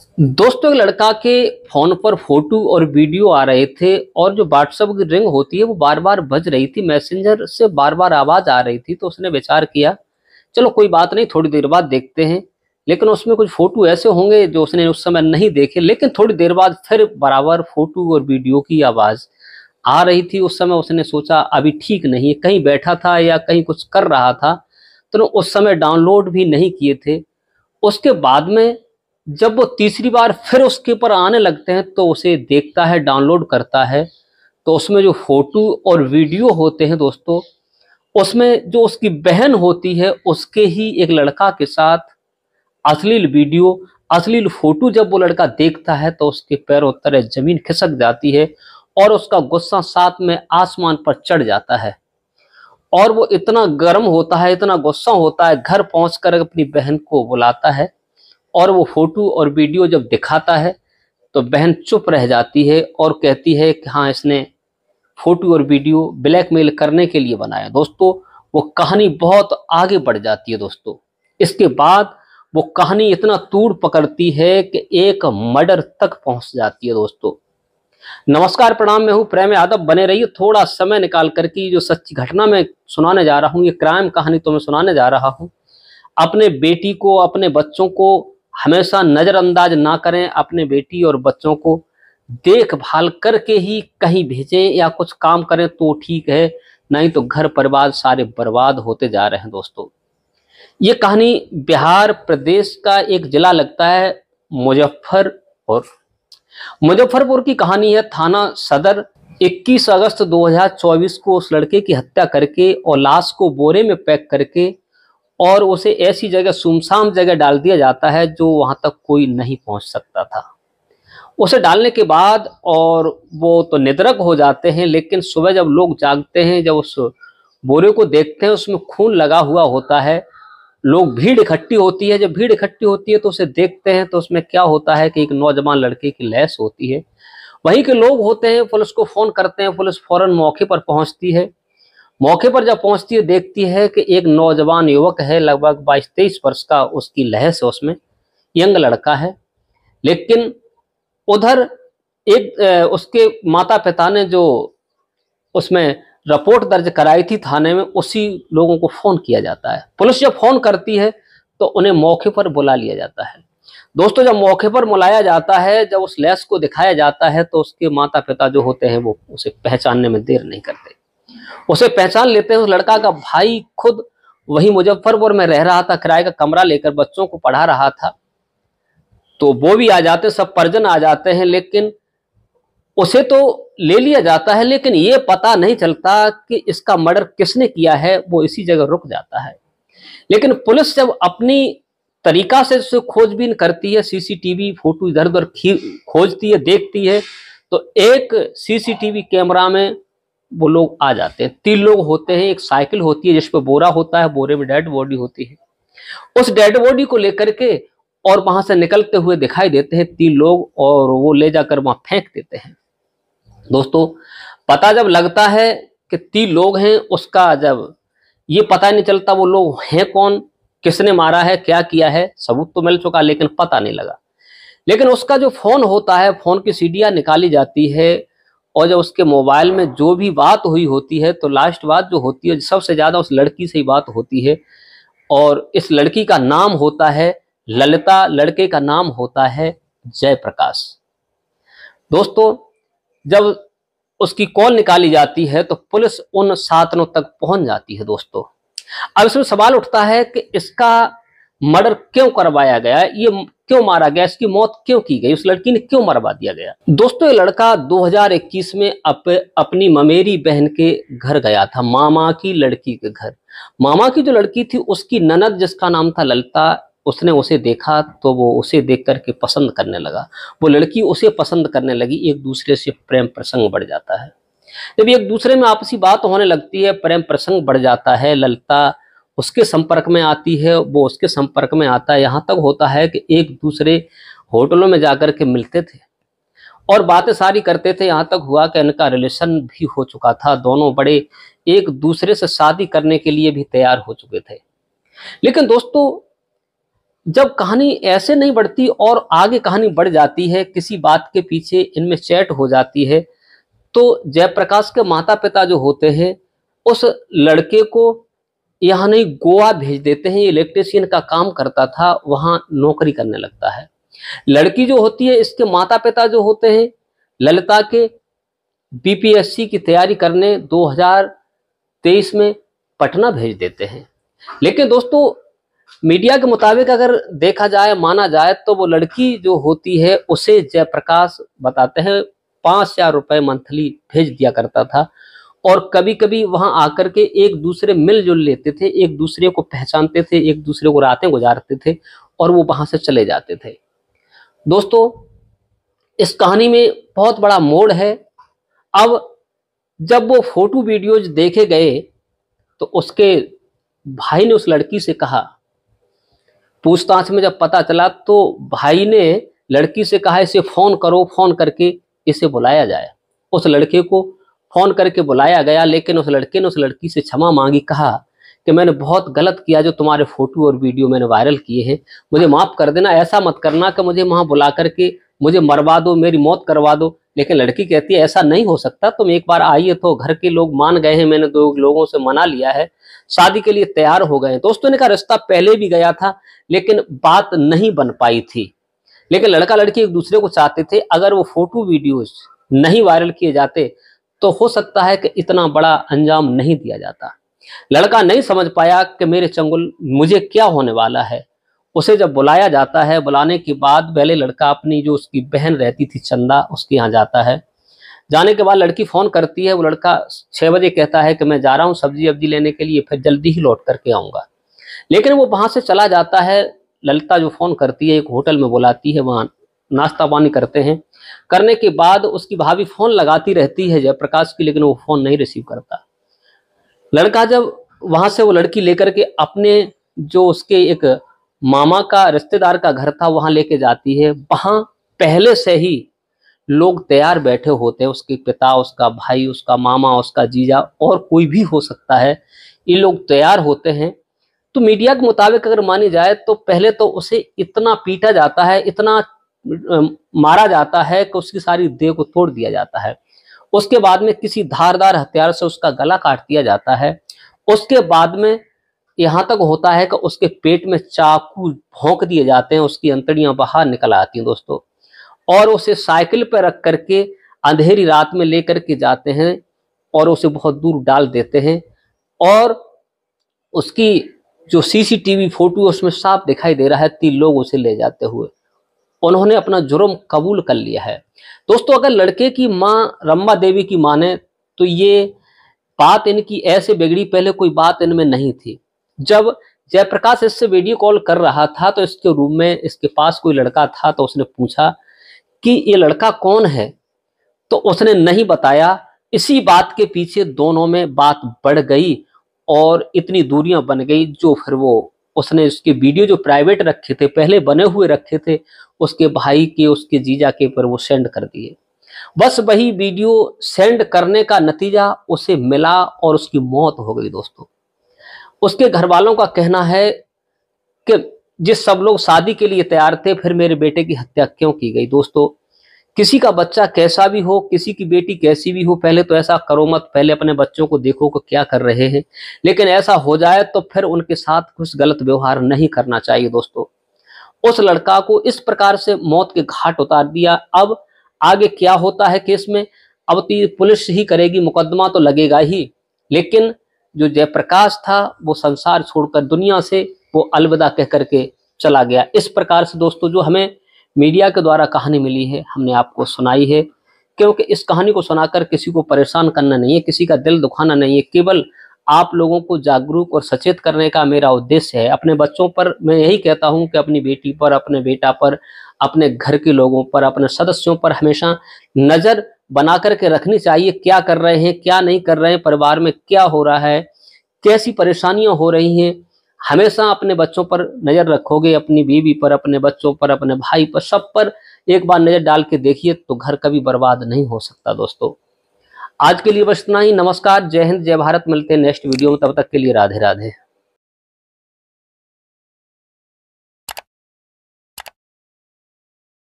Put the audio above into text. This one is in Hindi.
दोस्तों, एक लड़का के फोन पर फोटो और वीडियो आ रहे थे और जो व्हाट्सएप की रिंग होती है वो बार बार बज रही थी। मैसेंजर से बार बार आवाज आ रही थी। तो उसने विचार किया, चलो कोई बात नहीं, थोड़ी देर बाद देखते हैं। लेकिन उसमें कुछ फोटो ऐसे होंगे जो उसने उस समय नहीं देखे। लेकिन थोड़ी देर बाद फिर बराबर फोटो और वीडियो की आवाज आ रही थी। उस समय उसने सोचा अभी ठीक नहीं है, कहीं बैठा था या कहीं कुछ कर रहा था। तो उस समय डाउनलोड भी नहीं किए थे। उसके बाद में जब वो तीसरी बार फिर उसके ऊपर आने लगते हैं तो उसे देखता है, डाउनलोड करता है। तो उसमें जो फोटो और वीडियो होते हैं दोस्तों, उसमें जो उसकी बहन होती है उसके ही एक लड़का के साथ अश्लील वीडियो, अश्लील फोटो जब वो लड़का देखता है तो उसके पैरों तले जमीन खिसक जाती है और उसका गुस्सा साथ में आसमान पर चढ़ जाता है। और वो इतना गर्म होता है, इतना गुस्सा होता है, घर पहुंचकर अपनी बहन को बुलाता है और वो फोटो और वीडियो जब दिखाता है तो बहन चुप रह जाती है और कहती है कि हाँ, इसने फोटो और वीडियो ब्लैकमेल करने के लिए बनाया। दोस्तों, वो कहानी बहुत आगे बढ़ जाती है। दोस्तों, इसके बाद वो कहानी इतना तूड़ पकड़ती है कि एक मर्डर तक पहुंच जाती है। दोस्तों, नमस्कार, प्रणाम, मैं हूं प्रेम यादव। बने रहिए थोड़ा समय निकाल कर की जो सच्ची घटना मैं सुनाने जा रहा हूं, ये क्राइम कहानी तो मैं सुनाने जा रहा हूं। अपने बेटी को, अपने बच्चों को हमेशा नजरअंदाज ना करें। अपने बेटी और बच्चों को देखभाल करके ही कहीं भेजें या कुछ काम करें तो ठीक है, नहीं तो घर परिवार सारे बर्बाद होते जा रहे हैं। दोस्तों, ये कहानी बिहार प्रदेश का एक जिला लगता है मुजफ्फरपुर। मुजफ्फरपुर की कहानी है। थाना सदर 21 अगस्त 2024 को उस लड़के की हत्या करके और लाश को बोरे में पैक करके और उसे ऐसी जगह, सुनसान जगह डाल दिया जाता है जो वहां तक कोई नहीं पहुंच सकता था। उसे डालने के बाद और वो तो निधड़क हो जाते हैं, लेकिन सुबह जब लोग जागते हैं, जब उस बोरे को देखते हैं, उसमें खून लगा हुआ होता है। लोग, भीड़ इकट्ठी होती है। जब भीड़ इकट्ठी होती है तो उसे देखते हैं तो उसमें क्या होता है कि एक नौजवान लड़के की लाश होती है। वहीं के लोग होते हैं, पुलिस को फोन करते हैं। पुलिस फौरन मौके पर पहुंचती है। मौके पर जब पहुंचती है देखती है कि एक नौजवान युवक है, लगभग 22-23 वर्ष का उसकी लाश है, उसमें यंग लड़का है। लेकिन उधर एक उसके माता पिता ने जो उसमें रिपोर्ट दर्ज कराई थी थाने में, उसी लोगों को फोन किया जाता है। पुलिस जब फोन करती है तो उन्हें मौके पर बुला लिया जाता है। दोस्तों, जब मौके पर बुलाया जाता है, जब उस लाश को दिखाया जाता है तो उसके माता पिता जो होते हैं वो उसे पहचानने में देर नहीं करते। उसे पहचान लेते हैं। उस लड़का का भाई खुद वही मुजफ्फरपुर में रह रहा था, किराए का कमरा लेकर बच्चों को पढ़ा रहा था। तो वो भी आ जाते, सब परिजन आ जाते हैं। लेकिन उसे तो ले लिया जाता है, लेकिन ये पता नहीं चलता कि इसका मर्डर किसने किया है। वो इसी जगह रुक जाता है। लेकिन पुलिस जब अपनी तरीका से उसे खोजबीन करती है, सीसीटीवी फोटो इधर उधर खोजती है, देखती है, तो एक सीसीटीवी कैमरा में वो लोग आ जाते हैं। 3 लोग होते हैं। एक साइकिल होती है जिस पर बोरा होता है, बोरे में डेड बॉडी होती है। उस डेड बॉडी को लेकर के और वहां से निकलते हुए दिखाई देते हैं 3 लोग और वो ले जाकर वहां फेंक देते हैं। दोस्तों, पता जब लगता है कि 3 लोग हैं, उसका जब ये पता नहीं चलता वो लोग हैं कौन, किसने मारा है, क्या किया है। सबूत तो मिल चुका लेकिन पता नहीं लगा। लेकिन उसका जो फोन होता है, फोन की सीडियां निकाली जाती है और जब उसके मोबाइल में जो भी बात हुई होती है तो लास्ट बात जो होती है सबसे ज्यादा उस लड़की से ही बात होती है। और इस लड़की का नाम होता है ललिता, लड़के का नाम होता है जयप्रकाश। दोस्तों, जब उसकी कॉल निकाली जाती है तो पुलिस उन साधनों तक पहुंच जाती है। दोस्तों, अब इसमें सवाल उठता है कि इसका मर्डर क्यों करवाया गया, ये क्यों मारा गया, इसकी मौत क्यों की गई, उस लड़की ने क्यों मरवा दिया गया। दोस्तों, ये लड़का 2021 में अपनी ममेरी बहन के घर गया था, मामा की लड़की के घर। मामा की जो लड़की थी उसकी ननद जिसका नाम था ललिता, उसने उसे देखा तो वो उसे देख करके पसंद करने लगा। वो लड़की उसे पसंद करने लगी। एक दूसरे से प्रेम प्रसंग बढ़ जाता है। जब एक दूसरे में आपसी बात होने लगती है, प्रेम प्रसंग बढ़ जाता है, ललिता उसके संपर्क में आती है, वो उसके संपर्क में आता है। यहाँ तक होता है कि एक दूसरे होटलों में जाकर के मिलते थे और बातें सारी करते थे। यहाँ तक हुआ कि इनका रिलेशन भी हो चुका था। दोनों बड़े एक दूसरे से शादी करने के लिए भी तैयार हो चुके थे। लेकिन दोस्तों, जब कहानी ऐसे नहीं बढ़ती और आगे कहानी बढ़ जाती है, किसी बात के पीछे इनमें चैट हो जाती है, तो जयप्रकाश के माता पिता जो होते हैं उस लड़के को यहाँ नहीं गोवा भेज देते हैं। ये इलेक्ट्रिशियन का काम करता था, वहां नौकरी करने लगता है। लड़की जो होती है, इसके माता पिता जो होते हैं ललिता के, बीपीएससी की तैयारी करने 2023 में पटना भेज देते हैं। लेकिन दोस्तों मीडिया के मुताबिक अगर देखा जाए, माना जाए, तो वो लड़की जो होती है उसे जयप्रकाश बताते हैं 5,000 रुपए मंथली भेज दिया करता था, और कभी कभी वहां आकर के एक दूसरे मिलजुल लेते थे, एक दूसरे को पहचानते थे, एक दूसरे को रातें गुजारते थे और वो वहां से चले जाते थे। दोस्तों इस कहानी में बहुत बड़ा मोड़ है। अब जब वो फोटो वीडियोज देखे गए तो उसके भाई ने उस लड़की से कहा, पूछताछ में जब पता चला तो भाई ने लड़की से कहा इसे फोन करो, फोन करके इसे बुलाया जाए। उस लड़के को फोन करके बुलाया गया, लेकिन उस लड़के ने उस लड़की से क्षमा मांगी, कहा कि मैंने बहुत गलत किया, जो तुम्हारे फोटो और वीडियो मैंने वायरल किए हैं, मुझे माफ कर देना, ऐसा मत करना कि मुझे वहां बुला करके मुझे मरवा दो, मेरी मौत करवा दो। लेकिन लड़की कहती है ऐसा नहीं हो सकता, तुम एक बार आइए तो, घर के लोग मान गए हैं, मैंने 2 लोगों से मना लिया है, शादी के लिए तैयार हो गए हैं। दोस्तों ने कहा रिश्ता पहले भी गया था लेकिन बात नहीं बन पाई थी। लेकिन लड़का लड़की एक दूसरे को चाहते थे। अगर वो फोटो वीडियोज नहीं वायरल किए जाते तो हो सकता है कि इतना बड़ा अंजाम नहीं दिया जाता। लड़का नहीं समझ पाया कि मेरे चंगुल मुझे क्या होने वाला है। उसे जब बुलाया जाता है, बुलाने के बाद पहले लड़का अपनी जो उसकी बहन रहती थी चंदा, उसके यहाँ जाता है। जाने के बाद लड़की फोन करती है, वो लड़का 6 बजे कहता है कि मैं जा रहा हूँ सब्जी वब्जी लेने के लिए, फिर जल्दी ही लौट करके आऊँगा। लेकिन वो वहाँ से चला जाता है। ललिता जो फोन करती है एक होटल में बुलाती है, वहाँ नाश्ता पानी करते हैं। करने के बाद उसकी भाभी फोन लगाती रहती है जयप्रकाश की, लेकिन वो फोन नहीं रिसीव करता। लड़का जब वहां से वो लड़की लेकर के अपने जो उसके एक मामा का रिश्तेदार का घर था वहां लेके जाती है, वहां पहले से ही लोग तैयार बैठे होते हैं, उसके पिता, उसका भाई, उसका मामा, उसका जीजा और कोई भी हो सकता है, ये लोग तैयार होते हैं। तो मीडिया के मुताबिक अगर मानी जाए तो पहले तो उसे इतना पीटा जाता है, इतना मारा जाता है कि उसकी सारी देह को तोड़ दिया जाता है। उसके बाद में किसी धारदार हथियार से उसका गला काट दिया जाता है। उसके बाद में यहाँ तक होता है कि उसके पेट में चाकू भोंक दिए जाते हैं, उसकी अंतड़ियां बाहर निकल आती हैं दोस्तों, और उसे साइकिल पर रख करके अंधेरी रात में लेकर के जाते हैं और उसे बहुत दूर डाल देते हैं। और उसकी जो सीसीटीवी फोटो उसमें साफ दिखाई दे रहा है 3 लोग उसे ले जाते हुए। उन्होंने अपना जुर्म कबूल कर लिया है। दोस्तों अगर लड़के की माँ रमा देवी की माने तो ये बात इनकी ऐसे बिगड़ी, पहले कोई बात इनमें नहीं थी। जब जयप्रकाश इससे वीडियो कॉल कर रहा था तो इसके रूम में इसके पास कोई लड़का था, तो उसने पूछा कि ये लड़का कौन है, तो उसने नहीं बताया। इसी बात के पीछे दोनों में बात बढ़ गई और इतनी दूरियां बन गई, जो फिर वो उसने उसके वीडियो जो प्राइवेट रखे थे, पहले बने हुए रखे थे, उसके भाई के, उसके जीजा के पर वो सेंड कर दिए। बस वही वीडियो सेंड करने का नतीजा उसे मिला और उसकी मौत हो गई। दोस्तों उसके घर वालों का कहना है कि जिस सब लोग शादी के लिए तैयार थे, फिर मेरे बेटे की हत्या क्यों की गई। दोस्तों किसी का बच्चा कैसा भी हो, किसी की बेटी कैसी भी हो, पहले तो ऐसा करो मत, पहले अपने बच्चों को देखो कि क्या कर रहे हैं। लेकिन ऐसा हो जाए तो फिर उनके साथ कुछ गलत व्यवहार नहीं करना चाहिए। दोस्तों उस लड़का को इस प्रकार से मौत के घाट उतार दिया। अब आगे क्या होता है केस में, अब तो पुलिस ही करेगी, मुकदमा तो लगेगा ही। लेकिन जो जयप्रकाश था वो संसार छोड़कर दुनिया से वो अलविदा कह करके चला गया। इस प्रकार से दोस्तों जो हमें मीडिया के द्वारा कहानी मिली है, हमने आपको सुनाई है, क्योंकि इस कहानी को सुनाकर किसी को परेशान करना नहीं है, किसी का दिल दुखाना नहीं है, केवल आप लोगों को जागरूक और सचेत करने का मेरा उद्देश्य है। अपने बच्चों पर मैं यही कहता हूं कि अपनी बेटी पर, अपने बेटा पर, अपने घर के लोगों पर, अपने सदस्यों पर हमेशा नजर बना करके रखनी चाहिए। क्या कर रहे हैं, क्या नहीं कर रहे हैं, परिवार में क्या हो रहा है, कैसी परेशानियां हो रही हैं, हमेशा अपने बच्चों पर नजर रखोगे, अपनी बीवी पर, अपने बच्चों पर, अपने भाई पर, सब पर एक बार नजर डाल के देखिए तो घर कभी बर्बाद नहीं हो सकता। दोस्तों आज के लिए बस इतना ही। नमस्कार, जय हिंद, जय भारत। मिलते हैं नेक्स्ट वीडियो में, तब तक के लिए राधे राधे।